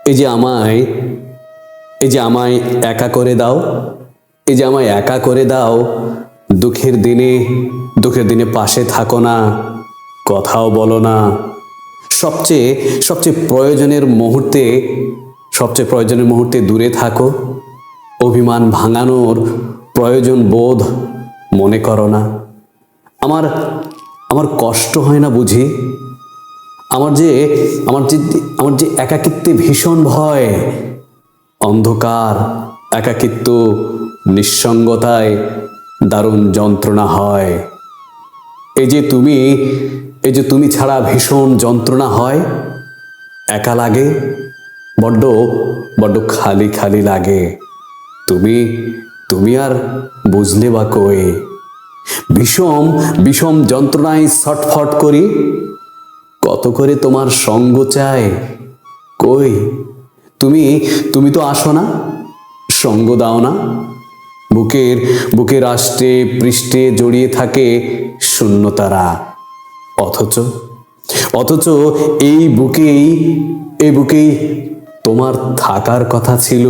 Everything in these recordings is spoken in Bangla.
এই যে আমায় এই যে আমায় একা করে দাও, এই যে আমায় একা করে দাও, দুঃখের দিনে পাশে থাকো না, কথাও বলো না। সবচেয়ে সবচেয়ে প্রয়োজনের মুহূর্তে সবচেয়ে প্রয়োজনের মুহূর্তে দূরে থাকো। অভিমান ভাঙানোর প্রয়োজন বোধ মনে করো না। আমার আমার কষ্ট হয় না বুঝি? আমার যে আমার যে আমার যে একাকিত্বে ভীষণ ভয়। অন্ধকার, একাকিত্ব, নিঃসঙ্গতায় দারুণ যন্ত্রণা হয়। এই যে তুমি ছাড়া ভীষণ যন্ত্রণা হয়। একা লাগে, বড্ড বড্ড খালি খালি লাগে। তুমি তুমি আর বুঝলে বা কই? বিষম বিষম যন্ত্রণায় ছটফট করি। কত করে তোমার সঙ্গ চাই, কই? তুমি তুমি তো আসো না, সঙ্গ দাও না। বুকের বুকের আষ্টে পৃষ্ঠে জড়িয়ে থাকে শূন্যতারা। অথচ অথচ এই বুকেই তোমার থাকার কথা ছিল।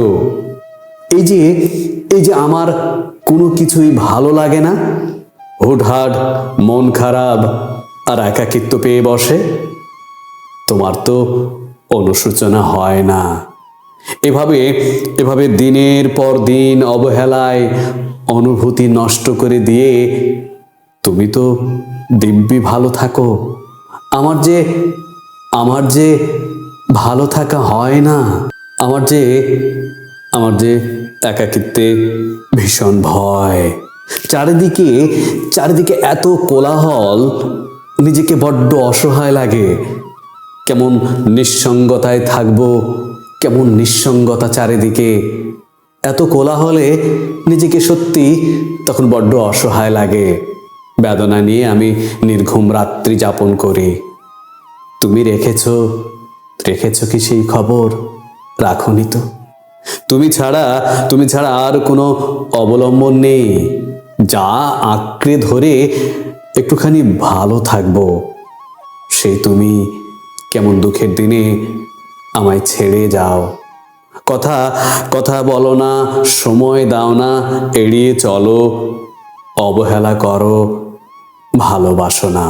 এই যে আমার কোনো কিছুই ভালো লাগে না, হুটহাট মন খারাপ আর একাকিত্ব পেয়ে বসে। তোমার তো অনুশোচনা হয় না। এভাবে এভাবে দিনের পর দিন অবহেলায় অনুভূতি নষ্ট করে দিয়ে তুমি তো দিব্যি ভালো থাকো। আমার যে ভালো থাকা হয় না। আমার যে একাকিত্বে ভীষণ ভয়। চারিদিকে চারিদিকে এত কোলাহল, নিজেকে বড্ড অসহায় লাগে। কেমন নিঃসঙ্গতায় থাকবো, কেমন নিঃসঙ্গতা চারিদিকে। এত কোলাহলে নিজেকে সত্যি তখন বড্ড অসহায় লাগে। বেদনা নিয়ে আমি নির্ঘুম রাত্রি যাপন করি। তুমি রেখেছ কি সেই খবর? রাখনি তো। তুমি ছাড়া আর কোনো অবলম্বন নেই। যা আঁকড়ে ধরে একটুখানি ভালো থাকবো, সেই তুমি কেমন দুঃখের দিনে আমায় ছেড়ে যাও। কথা কথা বলো না, সময় দাও না, এড়িয়ে চলো, অবহেলা করো, ভালোবাসো না।